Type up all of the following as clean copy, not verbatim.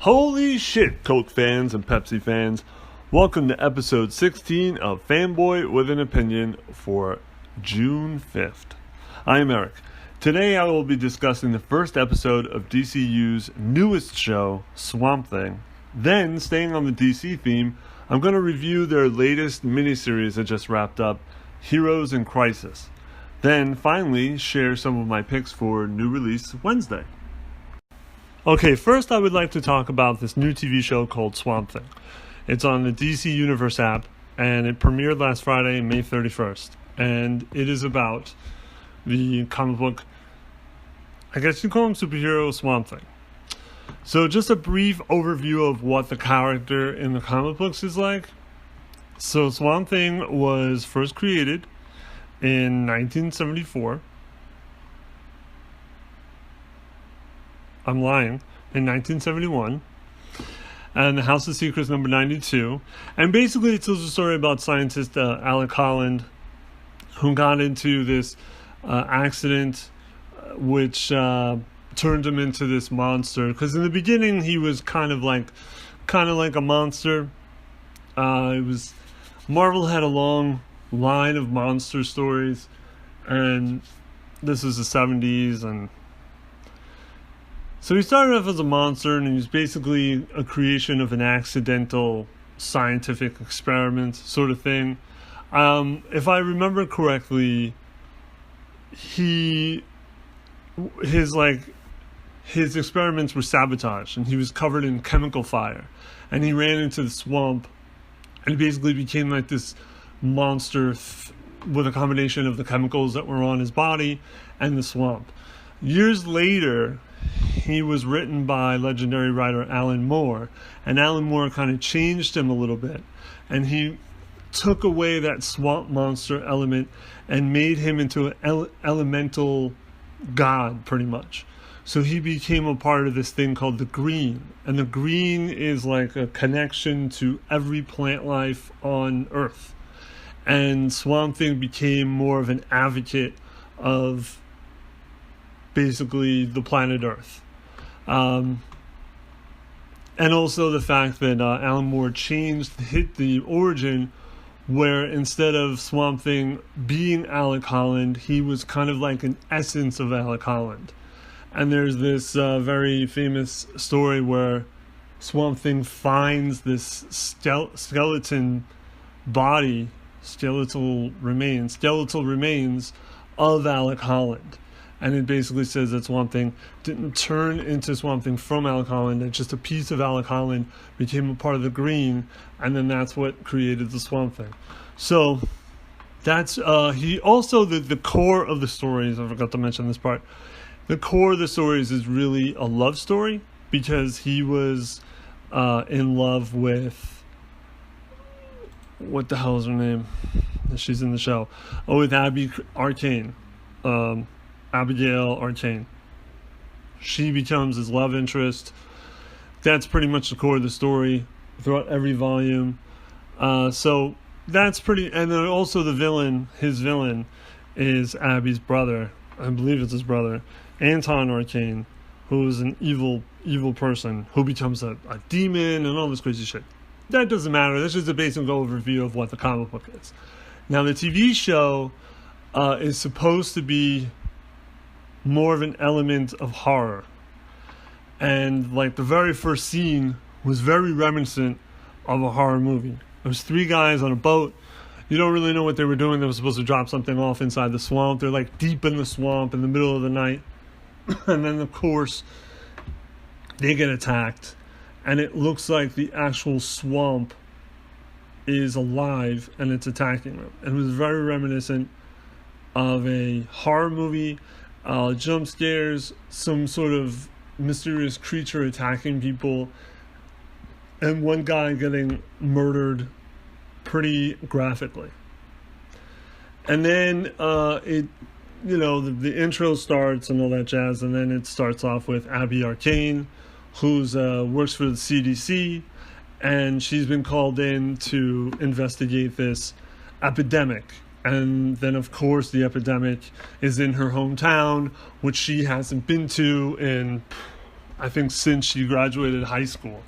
Holy shit, Coke fans and Pepsi fans. Welcome to episode 16 of Fanboy with an Opinion for June 5th. I am Eric. Today I will be discussing the first episode of DCU's newest show, Swamp Thing. Then, staying on the DC theme, I'm going to review their latest miniseries that just wrapped up, Heroes in Crisis. Then, finally, share some of my picks for new release Wednesday. Okay, first I would like to talk about this new TV show called Swamp Thing. It's on the DC Universe app, and it premiered last Friday, May 31st. And it is about the comic book, I guess you call him superhero, Swamp Thing. So just a brief overview of what the character in the comic books is like. So Swamp Thing was first created in 1974. I'm lying. In 1971. And the House of Secrets number 92. And basically it tells a story about scientist Alec Holland, who got into this accident which turned him into this monster. Because in the beginning he was kind of like a monster. Marvel had a long line of monster stories, and this was the 70s, and so he started off as a monster, and he was basically a creation of an accidental scientific experiment sort of thing. If I remember correctly, his experiments were sabotaged, and he was covered in chemical fire, and he ran into the swamp, and he basically became like this monster with a combination of the chemicals that were on his body and the swamp. Years later, he was written by legendary writer Alan Moore, and Alan Moore kind of changed him a little bit, and he took away that swamp monster element and made him into an elemental god, pretty much. So he became a part of this thing called the green, and the green is like a connection to every plant life on Earth. And Swamp Thing became more of an advocate of basically the planet Earth. And also the fact that Alan Moore changed the origin, where instead of Swamp Thing being Alec Holland, he was kind of like an essence of Alec Holland. And there's this very famous story where Swamp Thing finds this skeletal remains of Alec Holland. And it basically says that Swamp Thing didn't turn into Swamp Thing from Alec Holland, and just a piece of Alec Holland became a part of the green, and then that's what created the Swamp Thing. So that's he also the core of the stories, I forgot to mention this part. The core of the stories is really a love story, because he was in love with, what the hell is her name? She's in the show. With Abigail Arcane. She becomes his love interest. That's pretty much the core of the story throughout every volume. So that's pretty. And then also his villain is Abby's brother. I believe it's his brother, Anton Arcane, who is an evil person who becomes a demon and all this crazy shit. That doesn't matter. This is a basic overview of what the comic book is. Now, the TV show is supposed to be more of an element of horror. And like the very first scene was very reminiscent of a horror movie. There was 3 guys on a boat. You don't really know what they were doing. They were supposed to drop something off inside the swamp. They're like deep in the swamp in the middle of the night. And then of course they get attacked, and it looks like the actual swamp is alive and it's attacking them. And it was very reminiscent of a horror movie. Jump scares, some sort of mysterious creature attacking people, and one guy getting murdered pretty graphically. And then the intro starts and all that jazz, and then it starts off with Abby Arcane, who's works for the CDC, and she's been called in to investigate this epidemic. And then, of course, the epidemic is in her hometown, which she hasn't been to in I think, since she graduated high school.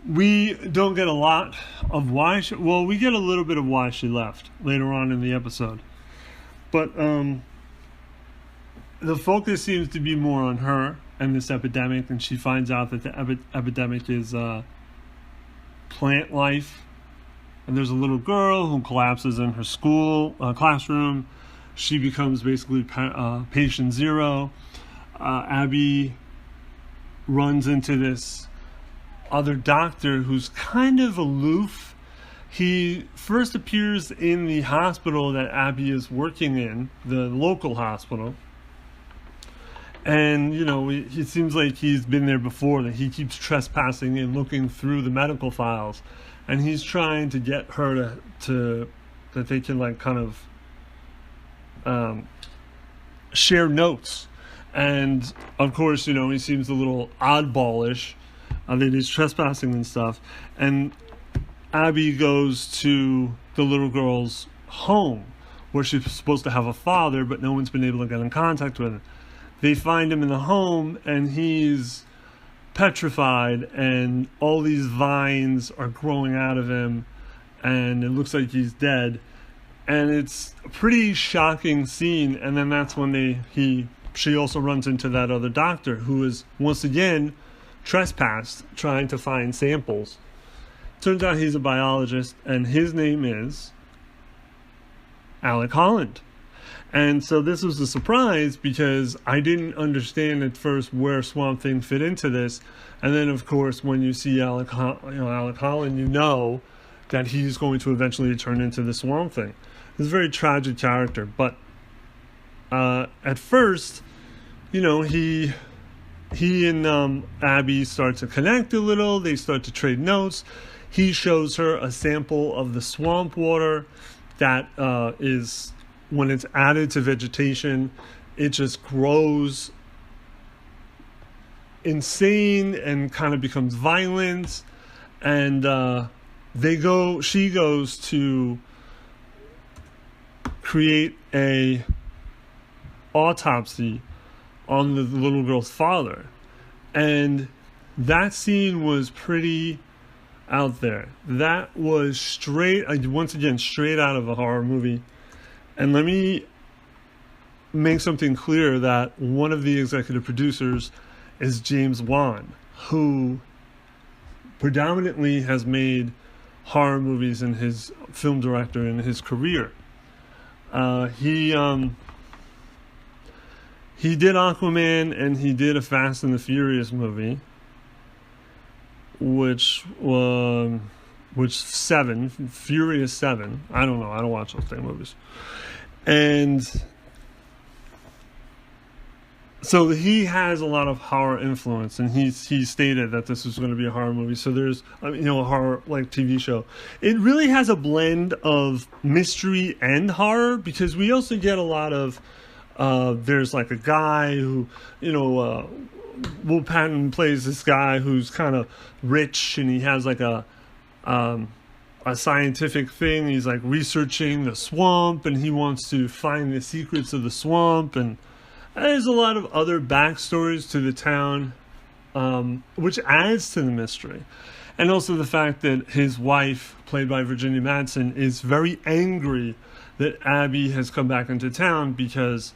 We don't get a lot of why we get a little bit of why she left later on in the episode. But the focus seems to be more on her and this epidemic, and she finds out that the epidemic is plant life. And there's a little girl who collapses in her school classroom. She becomes basically patient zero. Abby runs into this other doctor who's kind of aloof. He first appears in the hospital that Abby is working in, the local hospital. And, it seems like he's been there before, that he keeps trespassing and looking through the medical files. And he's trying to get her to that they can, like, kind of share notes. And, of course, he seems a little oddballish. That he's trespassing and stuff. And Abby goes to the little girl's home, where she's supposed to have a father, but no one's been able to get in contact with him. They find him in the home, and he's petrified, and all these vines are growing out of him, and it looks like he's dead. And it's a pretty shocking scene. And then that's when she also runs into that other doctor who is once again trespassed, trying to find samples. Turns out he's a biologist, and his name is Alec Holland. And so this was a surprise, because I didn't understand at first where Swamp Thing fit into this. And then, of course, when you see Alec Holland, you know that he's going to eventually turn into the Swamp Thing. He's a very tragic character, but at first, he and Abby start to connect a little. They start to trade notes. He shows her a sample of the swamp water that is, when it's added to vegetation, it just grows insane and kind of becomes violent. And she goes to create a autopsy on the little girl's father. And that scene was pretty out there. That was straight out of a horror movie. And let me make something clear, that one of the executive producers is James Wan, who predominantly has made horror movies in his film director in his career. He did Aquaman, and he did a Fast and the Furious movie, which 7, Furious 7. I don't know. I don't watch those damn movies. And so he has a lot of horror influence, and he stated that this was going to be a horror movie. So there's, a horror like TV show. It really has a blend of mystery and horror, because we also get a lot of there's like a guy who, Will Patton plays this guy who's kind of rich, and he has like a scientific thing. He's like researching the swamp, and he wants to find the secrets of the swamp. And there's a lot of other backstories to the town, which adds to the mystery. And also the fact that his wife, played by Virginia Madsen, is very angry that Abby has come back into town, because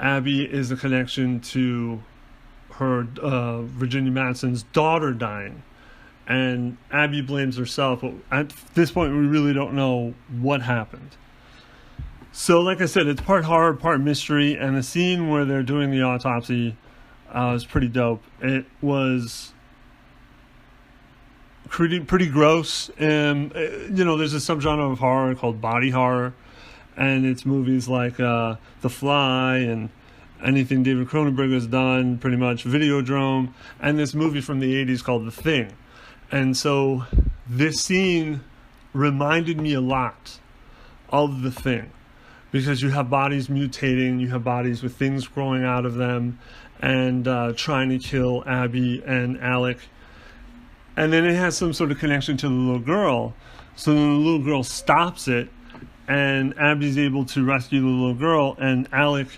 Abby is a connection to her Virginia Madsen's daughter dying. And Abby blames herself, but at this point we really don't know what happened. So like I said, it's part horror, part mystery, and the scene where they're doing the autopsy is pretty dope. It was pretty gross. There's a subgenre of horror called body horror, and it's movies like The Fly and anything David Cronenberg has done, pretty much, Videodrome, and this movie from the 80s called The Thing. And so this scene reminded me a lot of The Thing, because you have bodies mutating, you have bodies with things growing out of them, and trying to kill Abby and Alec. And then it has some sort of connection to the little girl. So the little girl stops it, and Abby's able to rescue the little girl, and Alec,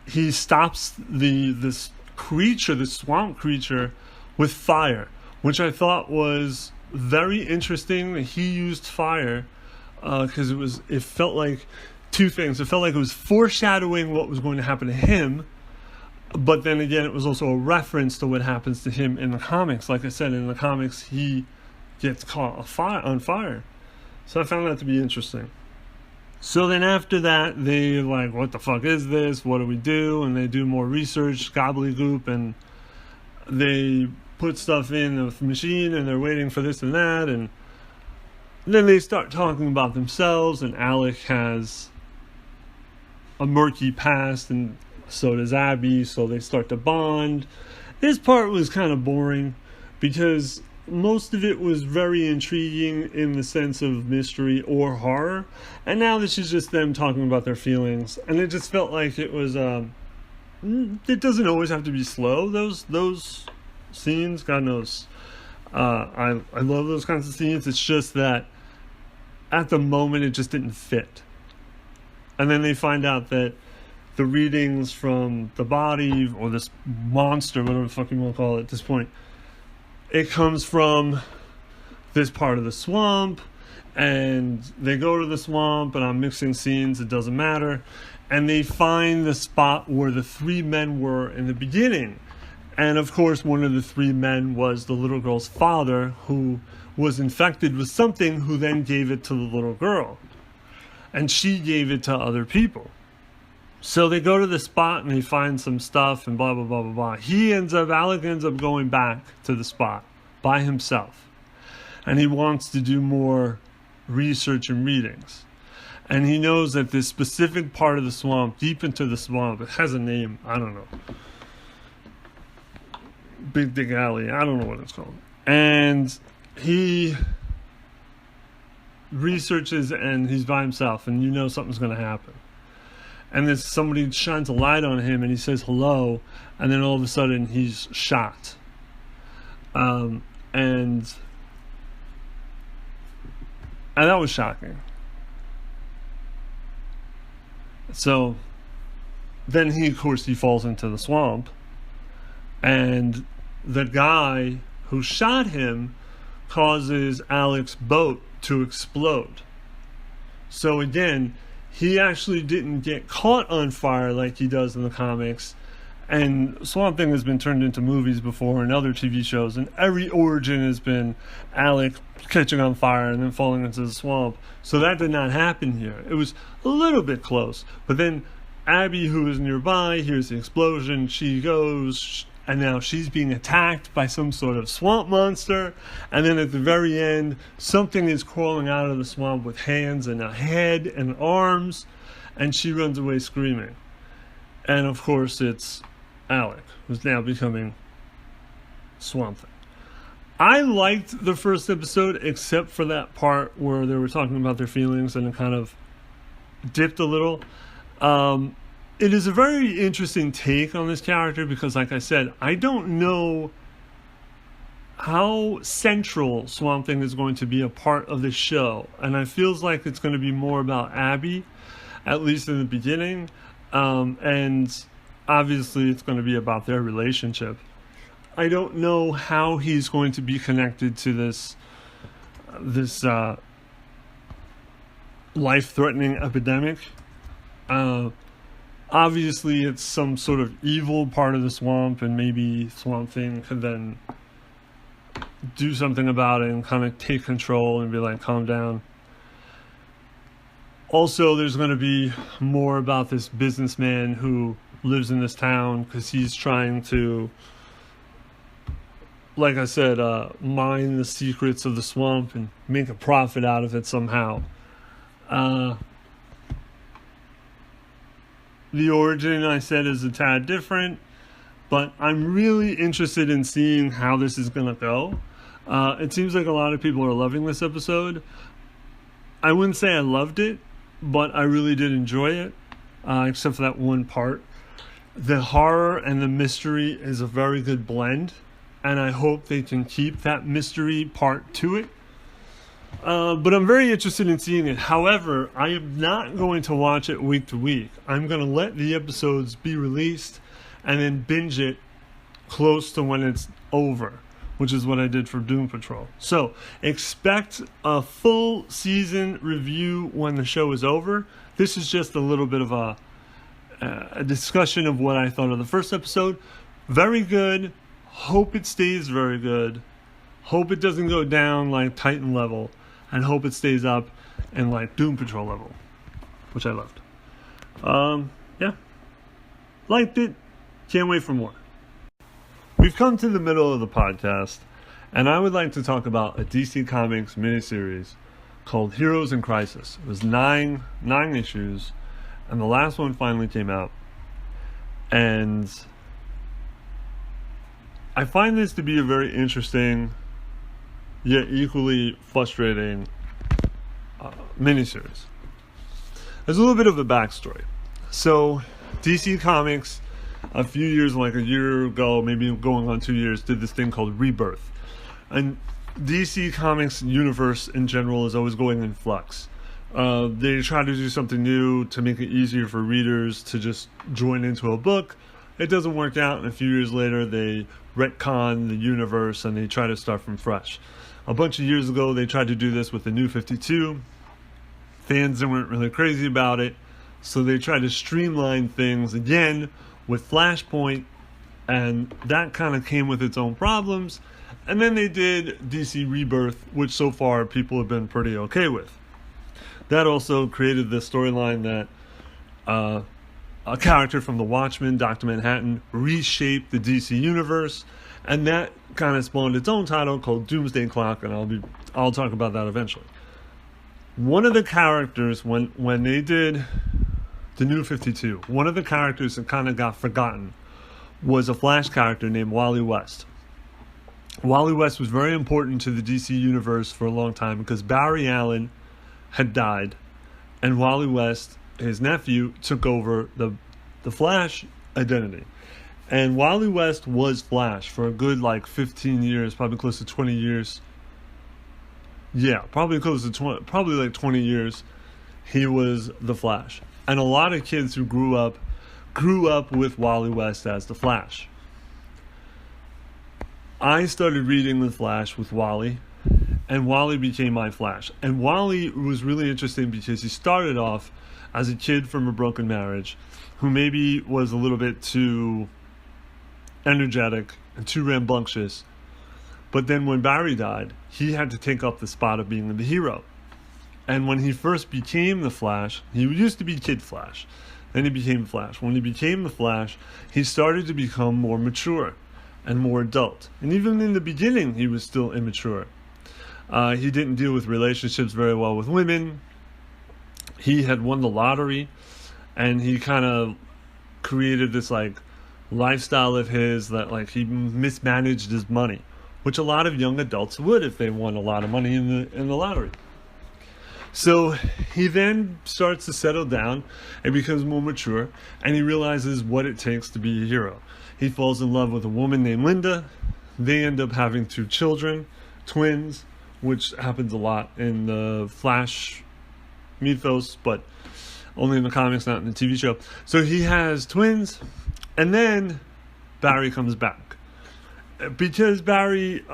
he stops this creature, this swamp creature, with fire, which I thought was very interesting that he used fire, because it felt like two things. It felt like it was foreshadowing what was going to happen to him, but then again, it was also a reference to what happens to him in the comics. Like I said, in the comics, he gets caught on fire. So I found that to be interesting. So then after that, they like, what the fuck is this? What do we do? And they do more research, gobbledygook, and they put stuff in the machine, and they're waiting for this and that, and then they start talking about themselves, and Alec has a murky past, and so does Abby, so they start to bond. This part was kind of boring, because most of it was very intriguing in the sense of mystery or horror, and now this is just them talking about their feelings, and it just felt like it was, it doesn't always have to be slow, those scenes, God knows. I love those kinds of scenes. It's just that at the moment it just didn't fit. And then they find out that the readings from the body, or this monster, whatever the fuck you want to call it at this point, it comes from this part of the swamp, and they go to the swamp, and I'm mixing scenes, it doesn't matter, and they find the spot where the three men were in the beginning. And of course, one of the three men was the little girl's father, who was infected with something, who then gave it to the little girl. And she gave it to other people. So they go to the spot and they find some stuff and blah, blah, blah, blah, blah. Alec ends up going back to the spot by himself. And he wants to do more research and readings. And he knows that this specific part of the swamp, deep into the swamp, it has a name, I don't know. Big Dig Alley, I don't know what it's called. And he researches, and he's by himself, and you know something's going to happen. And then somebody shines a light on him, and he says hello, and then all of a sudden he's shot. And that was shocking. So then he falls into the swamp, and the guy who shot him causes Alec's boat to explode. So again, he actually didn't get caught on fire like he does in the comics. And Swamp Thing has been turned into movies before and other TV shows, and every origin has been Alec catching on fire and then falling into the swamp. So that did not happen here. It was a little bit close. But then Abby, who is nearby, hears the explosion. She goes, and now she's being attacked by some sort of swamp monster. And then at the very end, something is crawling out of the swamp with hands and a head and arms, and she runs away screaming. And of course, it's Alec, who's now becoming Swamp Thing. I liked the first episode, except for that part where they were talking about their feelings and it kind of dipped a little. It is a very interesting take on this character because, like I said, I don't know how central Swamp Thing is going to be a part of the show. And it feels like it's going to be more about Abby, at least in the beginning. And obviously it's going to be about their relationship. I don't know how he's going to be connected to this life-threatening epidemic. Obviously it's some sort of evil part of the swamp, and maybe Swamp Thing could then do something about it and kind of take control and be like, calm down. Also, there's going to be more about this businessman who lives in this town because he's trying to, like I said, mine the secrets of the swamp and make a profit out of it somehow. The origin, I said, is a tad different, but I'm really interested in seeing how this is going to go. It seems like a lot of people are loving this episode. I wouldn't say I loved it, but I really did enjoy it, except for that one part. The horror and the mystery is a very good blend, and I hope they can keep that mystery part to it. But I'm very interested in seeing it. However, I am not going to watch it week to week. I'm going to let the episodes be released and then binge it close to when it's over, which is what I did for Doom Patrol. So expect a full season review when the show is over. This is just a little bit of a discussion of what I thought of the first episode. Very good. Hope it stays very good. Hope it doesn't go down like Titan level. And hope it stays up and like Doom Patrol level, which I loved. Yeah, liked it. Can't wait for more. We've come to the middle of the podcast, and I would like to talk about a DC Comics miniseries called Heroes in Crisis. It was nine issues, and the last one finally came out. And I find this to be a very interesting yet equally frustrating miniseries. There's a little bit of a backstory. So, DC Comics, a few years, like a year ago, maybe going on 2 years, did this thing called Rebirth. And DC Comics universe in general is always going in flux. They try to do something new to make it easier for readers to just join into a book. It doesn't work out, and a few years later, they retcon the universe and they try to start from fresh. A bunch of years ago, they tried to do this with the New 52. Fans weren't really crazy about it, so they tried to streamline things again with Flashpoint, and that kind of came with its own problems. And then they did DC Rebirth, which so far people have been pretty okay with. That also created the storyline that a character from The Watchmen, Dr. Manhattan, reshaped the DC universe, and that kind of spawned its own title called Doomsday Clock, and I'll talk about that eventually. One of the characters, when they did the New 52, one of the characters that kind of got forgotten was a Flash character named Wally West. Wally West was very important to the DC universe for a long time because Barry Allen had died, and Wally West, his nephew, took over the Flash identity. And Wally West was Flash for a good 15 years, probably close to 20 years. Yeah, probably close to 20 years. He was the Flash. And a lot of kids who grew up with Wally West as the Flash. I started reading The Flash with Wally, and Wally became my Flash. And Wally was really interesting because he started off as a kid from a broken marriage who maybe was a little bit too energetic and too rambunctious. But then when Barry died, he had to take up the spot of being the hero. And when he first became the Flash, he used to be Kid Flash. Then he became Flash. When he became the Flash, he started to become more mature and more adult. And even in the beginning, he was still immature. He didn't deal with relationships very well with women. He had won the lottery, and he kind of created this lifestyle of his that he mismanaged his money, which a lot of young adults would if they won a lot of money in the lottery. So he then starts to settle down and becomes more mature, and he realizes what it takes to be a hero. He falls in love with a woman named Linda. They end up having 2 children, twins, which happens a lot in the Flash mythos, but only in the comics, not in the TV show. So he has twins, and then Barry comes back. Because Barry,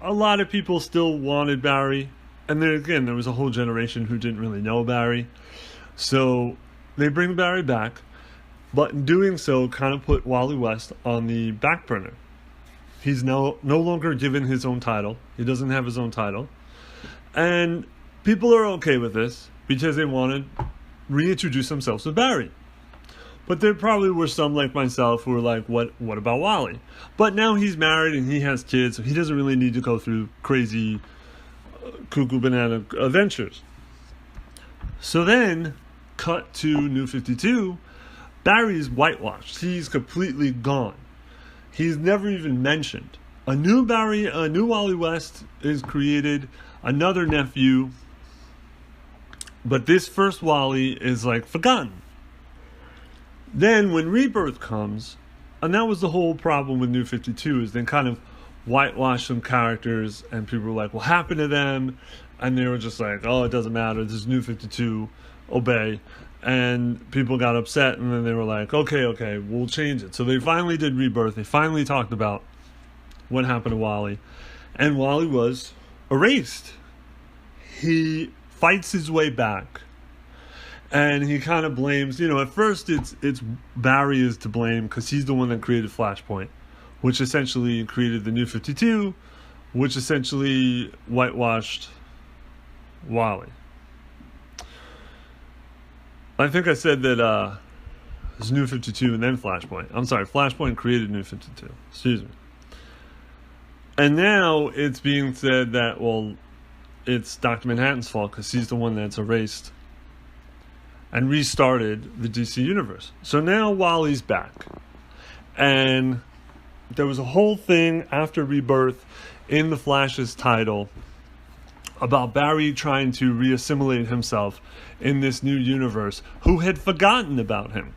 a lot of people still wanted Barry, and there was a whole generation who didn't really know Barry. So they bring Barry back, but in doing so, kind of put Wally West on the back burner. He's no longer given his own title. He doesn't have his own title. And people are okay with this because they want to reintroduce themselves to Barry. But there probably were some like myself who were like, what about Wally? But now he's married and he has kids, so he doesn't really need to go through crazy cuckoo banana adventures. So then, cut to New 52, Barry's whitewashed. He's completely gone. He's never even mentioned. A new Wally West is created, another nephew, but this first Wally is forgotten. Then when Rebirth comes, and that was the whole problem with New 52, is they kind of whitewash some characters, and people were like, what happened to them? and they were just like, oh, it doesn't matter, this is New 52, obey. And people got upset, and then they were like, okay, we'll change it. So they finally did Rebirth. They finally talked about what happened to Wally. And Wally was erased. He fights his way back. And he kind of blames, at first it's Barry is to blame because he's the one that created Flashpoint, which essentially created the New 52, which essentially whitewashed Wally. I think I said that it was New 52 and then Flashpoint. I'm sorry, Flashpoint created New 52. Excuse me. And now it's being said that, well, it's Dr. Manhattan's fault because he's the one that's erased and restarted the DC universe. So now Wally's back. And there was a whole thing after Rebirth in the Flash's title about Barry trying to reassimilate himself in this new universe, who had forgotten about him.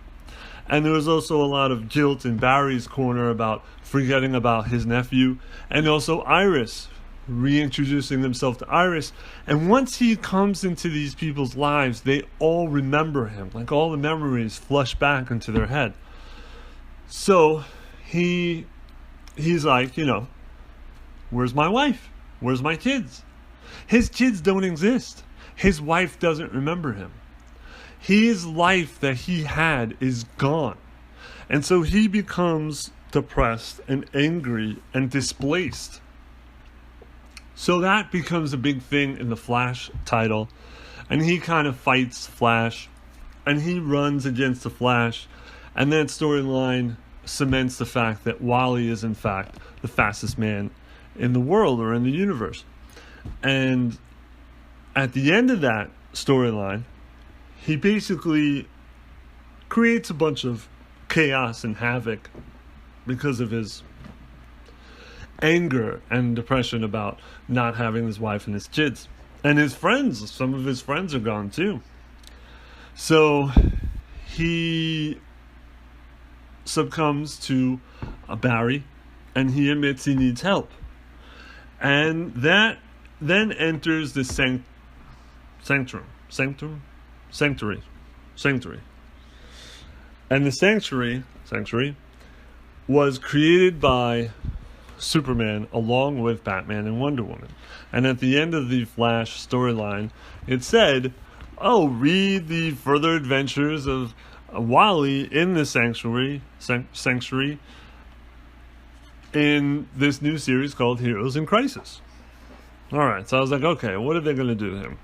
And there was also a lot of guilt in Barry's corner about forgetting about his nephew, and also Iris, reintroducing himself to Iris. And once he comes into these people's lives, they all remember him. Like all the memories flush back into their head. So he's like, where's my wife? Where's my kids? His kids don't exist. His wife doesn't remember him. His life that he had is gone. And so he becomes depressed and angry and displaced. So that becomes a big thing in the Flash title. And he kind of fights Flash. And he runs against the Flash. And that storyline cements the fact that Wally is, in fact, the fastest man in the world or in the universe. And at the end of that storyline, he basically creates a bunch of chaos and havoc because of his anger and depression about not having his wife and his kids. And his friends, some of his friends are gone too. So he succumbs to Barry, and he admits he needs help. And that then enters the sanctuary. And the sanctuary was created by Superman along with Batman and Wonder Woman. And at the end of the Flash storyline, it said, read the further adventures of Wally in the sanctuary in this new series called Heroes in Crisis. Alright, so I was like, okay, what are they going to do to him?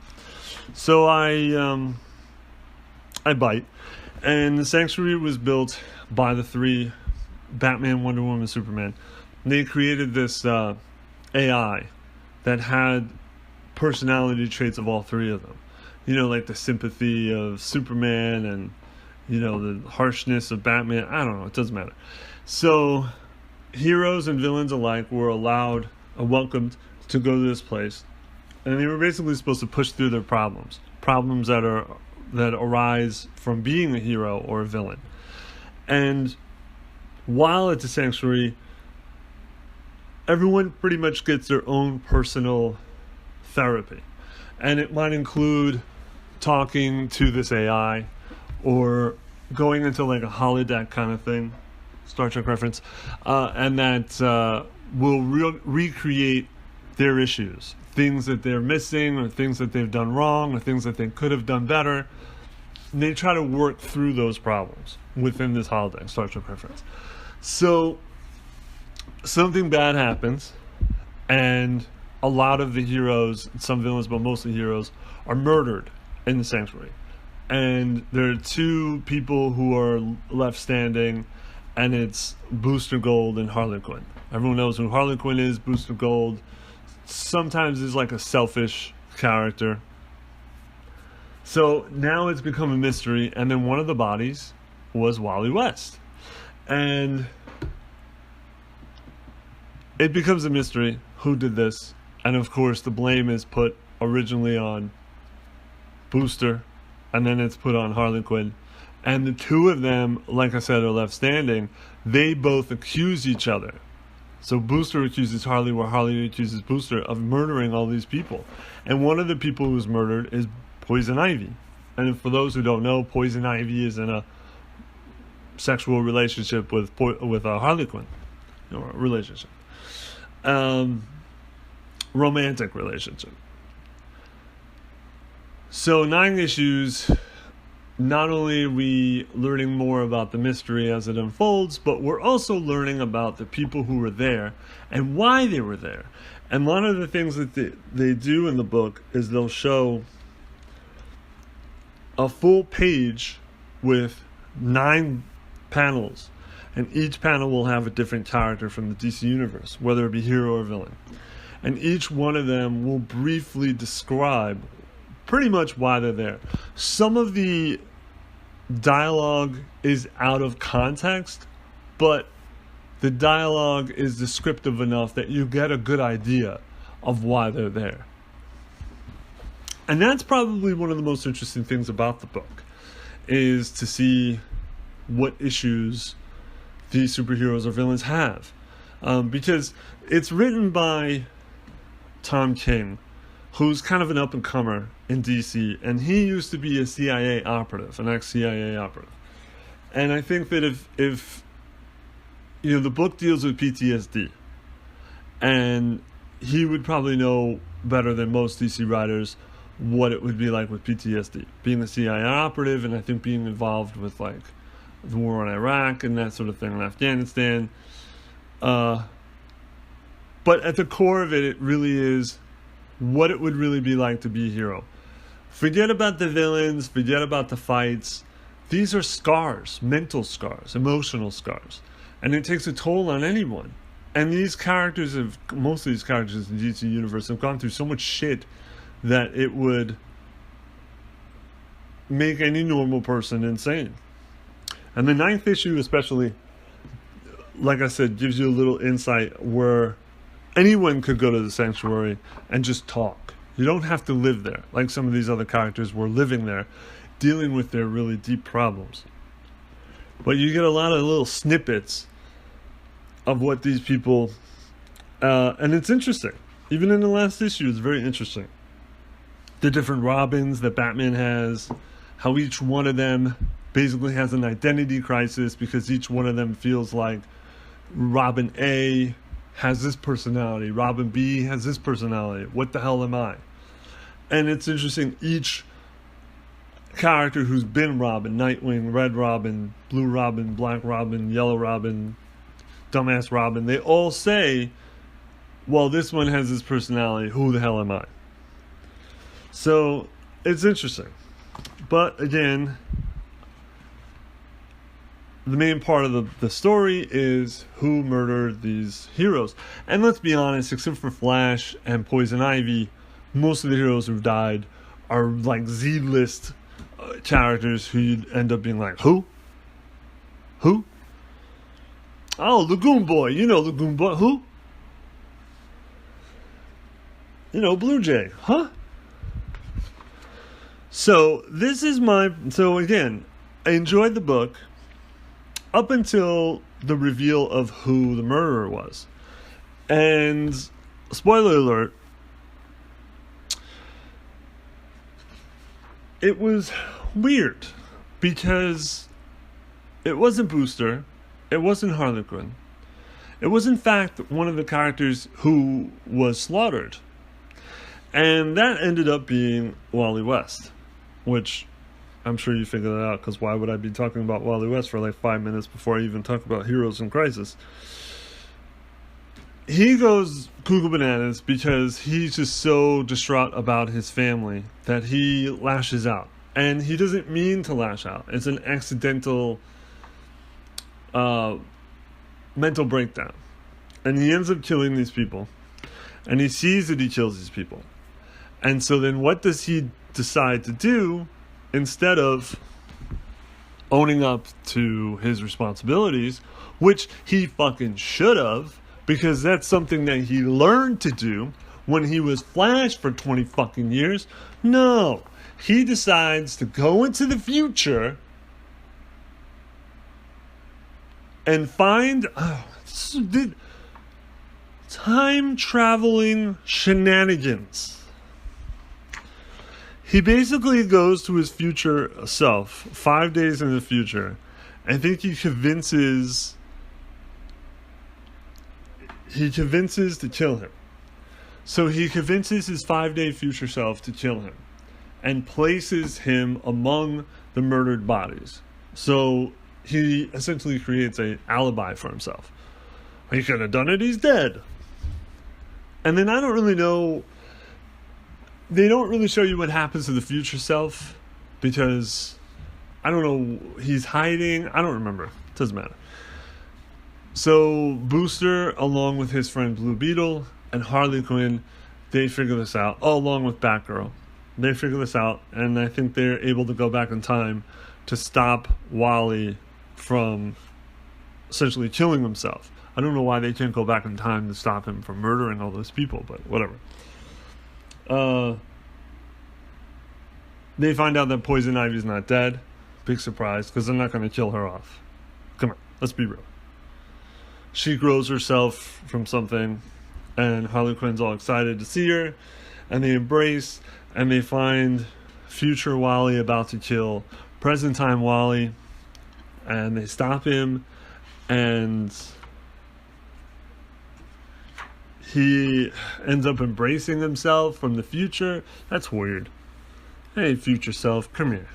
So I bite. And the sanctuary was built by the three, Batman, Wonder Woman, Superman. And they created this AI that had personality traits of all three of them. Like the sympathy of Superman and, the harshness of Batman. I don't know, it doesn't matter. So heroes and villains alike were allowed and welcomed to go to this place. And they were basically supposed to push through their problems that arise from being a hero or a villain. And while at the sanctuary, everyone pretty much gets their own personal therapy. And it might include talking to this AI or going into like a holodeck kind of thing, Star Trek reference, and that will recreate their issues, things that they're missing or things that they've done wrong or things that they could have done better. And they try to work through those problems within this holodeck, Star Trek reference. So something bad happens, and a lot of the heroes, some villains, but mostly heroes, are murdered in the sanctuary. And there are two people who are left standing, and it's Booster Gold and Harley Quinn. Everyone knows who Harley Quinn is. Booster Gold sometimes is like a selfish character. So now it's become a mystery, and then one of the bodies was Wally West. And it becomes a mystery who did this. And of course the blame is put originally on Booster, and then it's put on Harley Quinn. And the two of them, like I said, are left standing. They both accuse each other So Booster accuses Harley, where Harley accuses Booster of murdering all these people. And one of the people who's murdered is Poison Ivy. And for those who don't know, Poison Ivy is in a sexual relationship with Harley Quinn. Relationship. Romantic relationship. So 9 issues, not only are we learning more about the mystery as it unfolds, but we're also learning about the people who were there and why they were there. And one of the things that they do in the book is they'll show a full page with 9 panels, and each panel will have a different character from the DC universe, whether it be hero or villain. And each one of them will briefly describe pretty much why they're there. Some of the dialogue is out of context, but the dialogue is descriptive enough that you get a good idea of why they're there. And that's probably one of the most interesting things about the book, is to see what issues these superheroes or villains have. Because it's written by Tom King, who's kind of an up-and-comer in DC, and he used to be a CIA operative, an ex-CIA operative. And I think that if you know, the book deals with PTSD, and he would probably know better than most DC writers what it would be like with PTSD, being a CIA operative, and I think being involved with like the war in Iraq and that sort of thing in Afghanistan. But at the core of it, it really is what it would really be like to be a hero. Forget about the villains, forget about the fights. These are scars, mental scars, emotional scars. And it takes a toll on anyone. And these characters most of these characters in the DC universe have gone through so much shit that it would make any normal person insane. And the 9th issue especially, like I said, gives you a little insight where anyone could go to the sanctuary and just talk. You don't have to live there, like some of these other characters were living there, dealing with their really deep problems. But you get a lot of little snippets of what these people, and it's interesting. Even in the last issue, it's very interesting. The different Robins that Batman has, how each one of them basically has an identity crisis because each one of them feels like Robin A has this personality, Robin B has this personality. What the hell am I? And it's interesting, each character who's been Robin, Nightwing, Red Robin, Blue Robin, Black Robin, Yellow Robin, Dumbass Robin, they all say, well, this one has this personality, who the hell am I? So it's interesting. But again, the main part of the story is who murdered these heroes. And let's be honest, except for Flash and Poison Ivy, most of the heroes who've died are like Z-list characters who you'd end up being like, who? Who? Oh, Lagoon Boy. You know Lagoon Boy. Who? You know, Blue Jay. Huh? So, so again, I enjoyed the book up until the reveal of who the murderer was. And, spoiler alert, it was weird because it wasn't Booster, it wasn't Harley Quinn. It was in fact one of the characters who was slaughtered. And that ended up being Wally West, which I'm sure you figured that out, because why would I be talking about Wally West for like 5 minutes before I even talk about Heroes in Crisis? He goes cuckoo bananas because he's just so distraught about his family that he lashes out. And he doesn't mean to lash out. It's an accidental mental breakdown. And he ends up killing these people. And he sees that he kills these people. And so then what does he decide to do instead of owning up to his responsibilities, which he fucking should have, because that's something that he learned to do when he was Flash for 20 fucking years? No. He decides to go into the future and find... time traveling shenanigans. He basically goes to his future self 5 days in the future. I think he convinces to kill him. So he convinces his 5-day future self to kill him and places him among the murdered bodies. So he essentially creates an alibi for himself. He could have done it, he's dead. And then I don't really know, they don't really show you what happens to the future self because, I don't know, he's hiding, I don't remember, it doesn't matter. So Booster, along with his friend Blue Beetle and Harley Quinn, they figure this out, along with Batgirl. They figure this out, and I think they're able to go back in time to stop Wally from essentially killing himself. I don't know why they can't go back in time to stop him from murdering all those people, but whatever. They find out that Poison Ivy's not dead. Big surprise, because they're not going to kill her off. Come on, let's be real. She grows herself from something, and Harley Quinn's all excited to see her, and they embrace, and they find future Wally about to kill present time Wally, and they stop him, and he ends up embracing himself from the future. That's weird. Hey, future self, come here.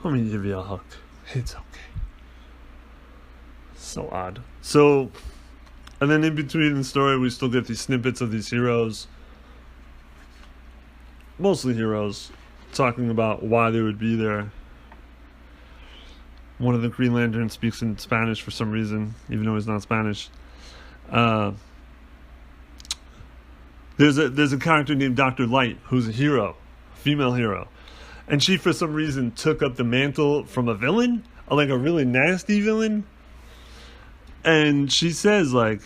Let me give you a hug. It's okay. So odd. So, and then in between the story, we still get these snippets of these heroes, mostly heroes, talking about why they would be there. One of the Green Lanterns speaks in Spanish for some reason, even though he's not Spanish. There's a character named Dr. Light who's a hero, a female hero, and she for some reason took up the mantle from a villain, like a really nasty villain. And she says, like,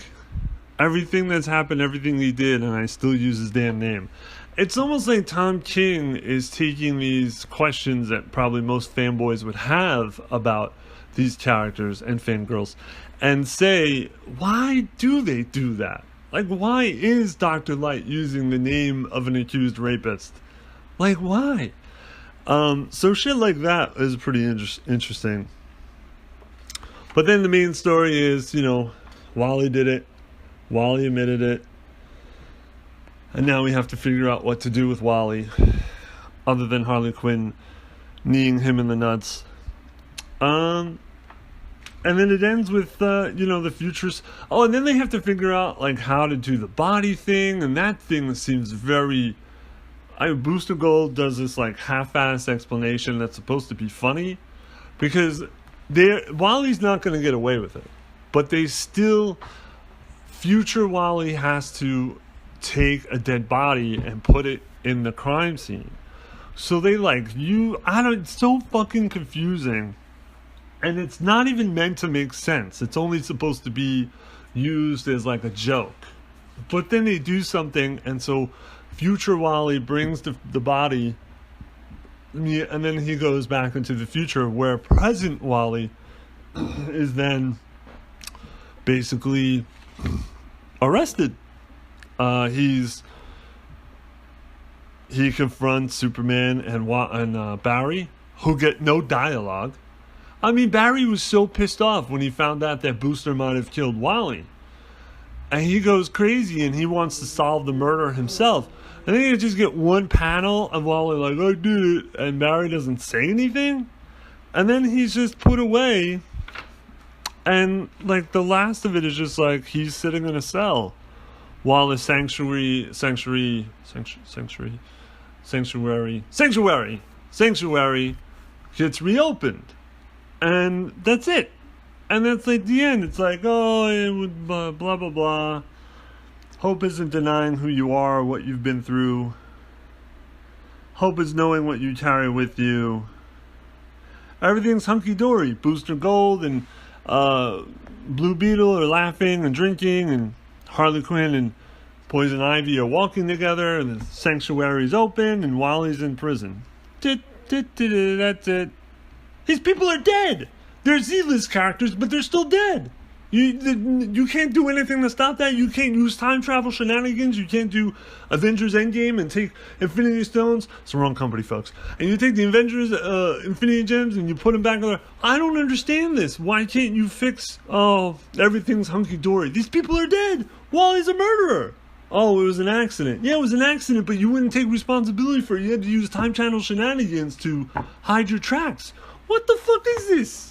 everything that's happened, everything he did, and I still use his damn name. It's almost like Tom King is taking these questions that probably most fanboys would have about these characters and fangirls and say, why do they do that? Like, why is Dr. Light using the name of an accused rapist? Like, why? So shit like that is pretty interesting. But then the main story is, Wally did it. Wally admitted it. And now we have to figure out what to do with Wally, other than Harley Quinn kneeing him in the nuts. And then it ends with, the futures. Oh, and then they have to figure out, like, how to do the body thing. And that thing seems very... Booster Gold does this, like, half-ass explanation that's supposed to be funny. Because Wally's not going to get away with it. But they still... Future Wally has to take a dead body and put it in the crime scene. So they, it's so fucking confusing. And it's not even meant to make sense. It's only supposed to be used as like a joke. But then they do something, and so future Wally brings the body, and then he goes back into the future where present Wally is then basically arrested. He confronts Superman and Barry, who get no dialogue. I mean, Barry was so pissed off when he found out that Booster might have killed Wally. And he goes crazy and he wants to solve the murder himself. And then you just get one panel of Wally like, I did it, and Barry doesn't say anything. And then he's just put away. And, like, the last of it is just like he's sitting in a cell while the sanctuary gets reopened. And that's it. And that's like the end. It's like, oh, it would blah, blah, blah. Hope isn't denying who you are or what you've been through. Hope is knowing what you carry with you. Everything's hunky-dory. Booster Gold and Blue Beetle are laughing and drinking, and Harley Quinn and Poison Ivy are walking together, and the sanctuary's open, and Wally's in prison. That's it. These people are dead. They're Z-list characters, but they're still dead. You can't do anything to stop that. You can't use time travel shenanigans. You can't do Avengers Endgame and take Infinity Stones. It's the wrong company, folks. And you take the Avengers Infinity Gems and you put them back there. I don't understand this. Why can't you fix, everything's hunky-dory? These people are dead. Wally's a murderer. Oh, it was an accident. Yeah, it was an accident, but you wouldn't take responsibility for it. You had to use time channel shenanigans to hide your tracks. What the fuck is this?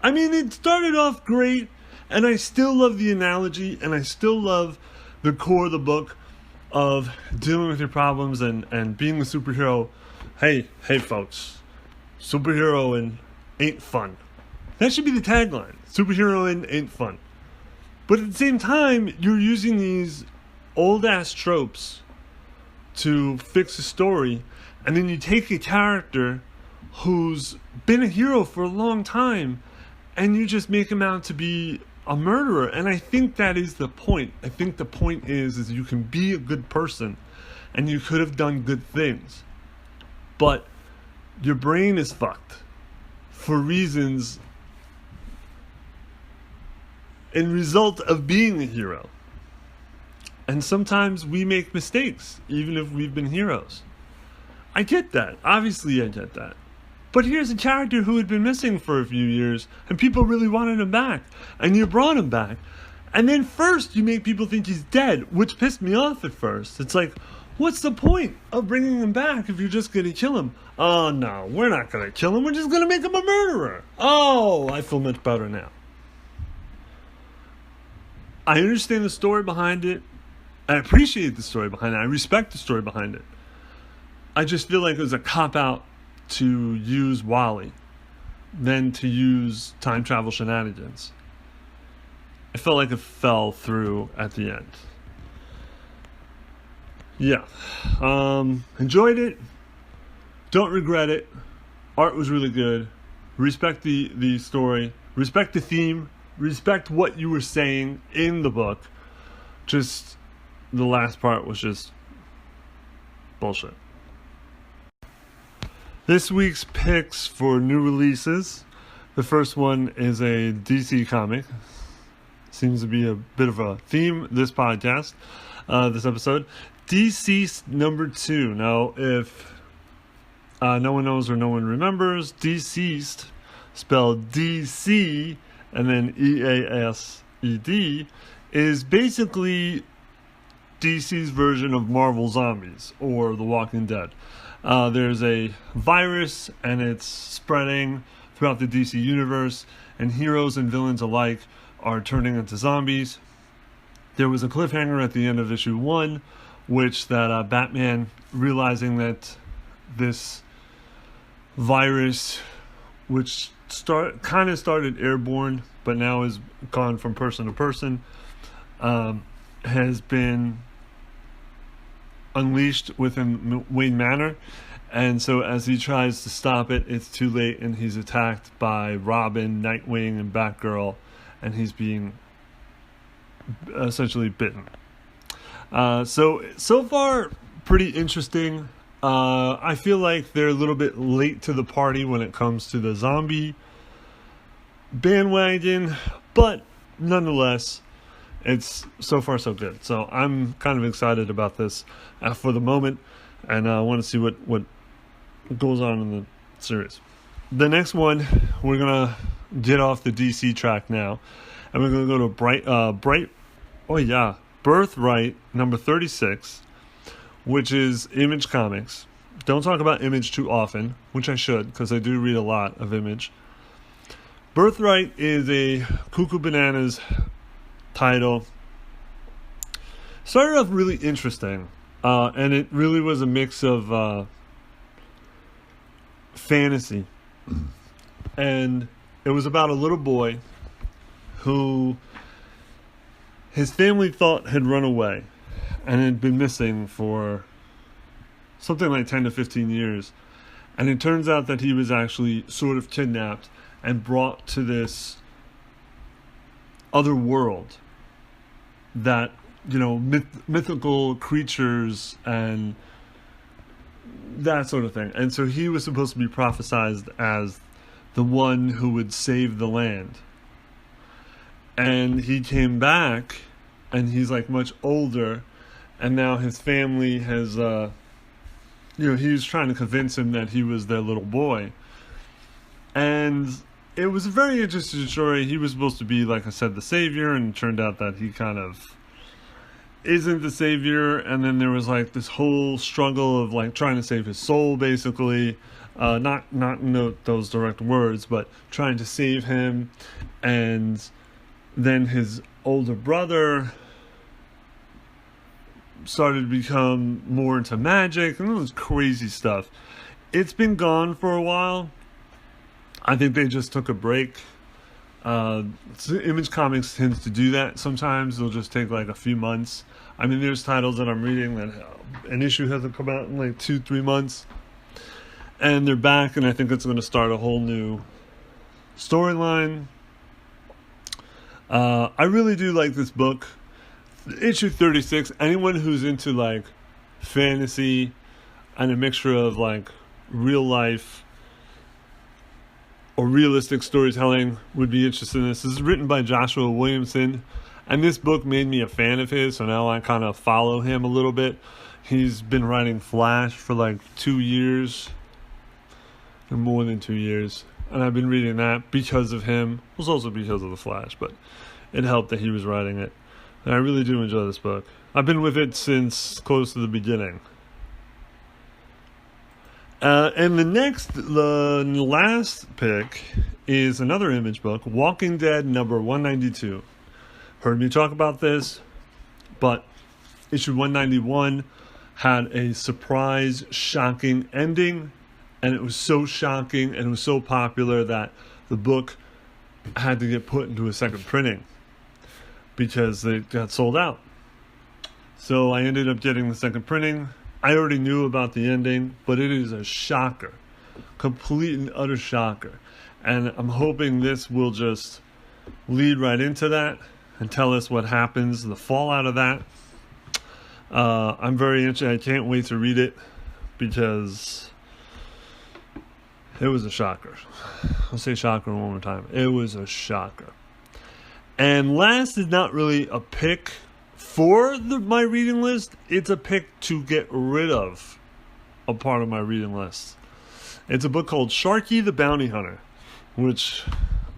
I mean, it started off great, and I still love the analogy, and I still love the core of the book of dealing with your problems and being a superhero. Hey, folks, superheroing ain't fun. That should be the tagline. Superheroing ain't fun. But at the same time, you're using these old-ass tropes to fix a story, and then you take a character who's been a hero for a long time, and you just make him out to be a murderer. And I think that is the point. I think the point is you can be a good person, and you could have done good things. But your brain is fucked for reasons in result of being a hero. And sometimes we make mistakes, even if we've been heroes. I get that. Obviously, I get that. But here's a character who had been missing for a few years, and people really wanted him back. And you brought him back. And then first, you make people think he's dead, which pissed me off at first. It's like, what's the point of bringing him back if you're just going to kill him? Oh, no, we're not going to kill him. We're just going to make him a murderer. Oh, I feel much better now. I understand the story behind it. I appreciate the story behind it. I respect the story behind it. I just feel like it was a cop-out to use Wally than to use time travel shenanigans. I felt like it fell through at the end. Yeah. Enjoyed it. Don't regret it. Art was really good. Respect the story. Respect the theme. Respect what you were saying in the book. Just the last part was just bullshit. This week's picks for new releases. The first one is a DC comic. Seems to be a bit of a theme this podcast, this episode. Deceased #2. Now, if no one knows or no one remembers, Deceased, spelled DC and then EASED, is basically DC's version of Marvel Zombies or The Walking Dead. There's a virus and it's spreading throughout the DC universe, and heroes and villains alike are turning into zombies. There was a cliffhanger at the end of issue 1, which that Batman, realizing that this virus, which started airborne, but now is gone from person to person, has been unleashed within Wayne Manor, and so as he tries to stop it, it's too late, and he's attacked by Robin, Nightwing, and Batgirl, and he's being essentially bitten. So far, pretty interesting. I feel like they're a little bit late to the party when it comes to the zombie bandwagon, but nonetheless, it's so far so good. So I'm kind of excited about this for the moment, and I want to see what goes on in the series. The next one, we're gonna get off the DC track now, and we're gonna go to Birthright number 36, which is Image Comics. Don't talk about Image too often, which I should, because I do read a lot of Image. Birthright is a Cuckoo Bananas title. Started off really interesting, and it really was a mix of fantasy, and it was about a little boy who his family thought had run away and had been missing for something like 10 to 15 years, and it turns out that he was actually sort of kidnapped and brought to this other world that, mythical creatures and that sort of thing. And so he was supposed to be prophesized as the one who would save the land. and he came back, and he's like much older, and now his family has, he was trying to convince him that he was their little boy. And it was a very interesting story. He was supposed to be, like I said, the savior, and it turned out that he kind of isn't the savior. And then there was like this whole struggle of like trying to save his soul, basically. Not in those direct words, but trying to save him. And then his older brother started to become more into magic, and it was crazy stuff. It's been gone for a while. I think they just took a break. Image Comics tends to do that sometimes. They'll just take like a few months. I mean, there's titles that I'm reading that an issue hasn't come out in like 2-3 months, and they're back, and I think it's going to start a whole new storyline. I really do like this book. Issue 36, anyone who's into like fantasy and a mixture of like real life or realistic storytelling would be interested in this. This is written by Joshua Williamson, and this book made me a fan of his, so now I kind of follow him a little bit. He's been writing Flash for like 2 years, or more than 2 years, and I've been reading that because of him. It was also because of the Flash, but it helped that he was writing it. And I really do enjoy this book. I've been with it since close to the beginning. And the last pick is another Image book, Walking Dead number 192. Heard me talk about this, but issue 191 had a surprise, shocking ending, and it was so shocking and it was so popular that the book had to get put into a second printing because it got sold out. So I ended up getting the second printing. I already knew about the ending, but it is a shocker. Complete and utter shocker. And I'm hoping this will just lead right into that and tell us what happens, the fallout of that. I'm very interested. I can't wait to read it because it was a shocker. I'll say shocker one more time. It was a shocker. And last is not really a pick for my reading list. It's a pick to get rid of a part of my reading list. It's a book called Sharky the Bounty Hunter, which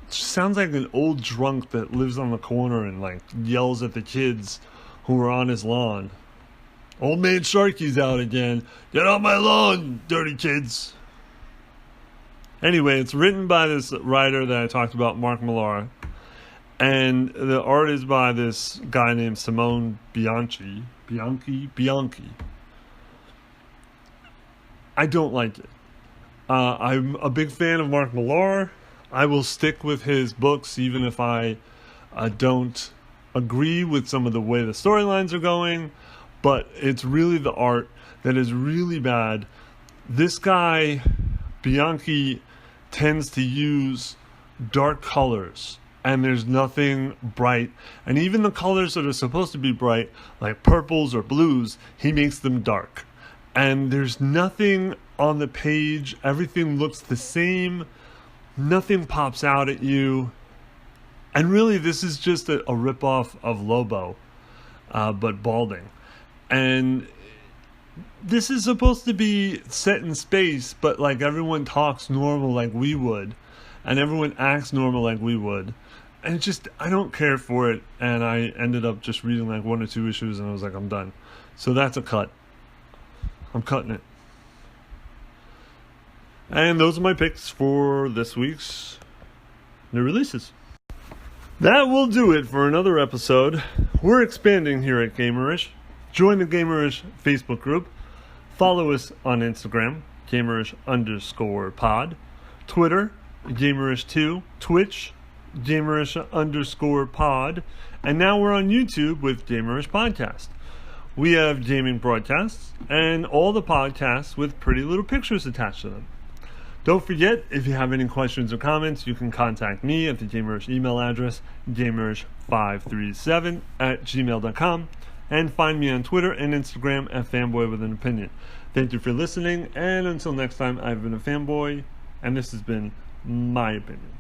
sounds like an old drunk that lives on the corner and like yells at the kids who are on his lawn. Old man Sharky's out again. Get off my lawn, dirty kids. Anyway, it's written by this writer that I talked about, Mark Millar. And the art is by this guy named Simone Bianchi. I don't like it. I'm a big fan of Mark Millar. I will stick with his books even if I don't agree with some of the way the storylines are going. But it's really the art that is really bad. This guy, Bianchi, tends to use dark colors. And there's nothing bright. And even the colors that are supposed to be bright, like purples or blues, he makes them dark. And there's nothing on the page. Everything looks the same. Nothing pops out at you. And really, this is just a ripoff of Lobo, but balding. And this is supposed to be set in space, but like everyone talks normal like we would. And everyone acts normal like we would. And it just, I don't care for it. And I ended up just reading like 1 or 2 issues and I was like, I'm done. So that's a cut. I'm cutting it. And those are my picks for this week's new releases. That will do it for another episode. We're expanding here at Gamerish. Join the Gamerish Facebook group. Follow us on Instagram, Gamerish_pod. Twitter, Gamerish2, Twitch, Gamerish_pod, and now we're on YouTube with Gamerish Podcast. We have gaming broadcasts and all the podcasts with pretty little pictures attached to them. Don't forget, if you have any questions or comments, you can contact me at the Gamerish email address, gamerish537@gmail.com, and find me on Twitter and Instagram at Fanboy with an Opinion. Thank you for listening, and until next time, I've been a Fanboy, and this has been my opinion.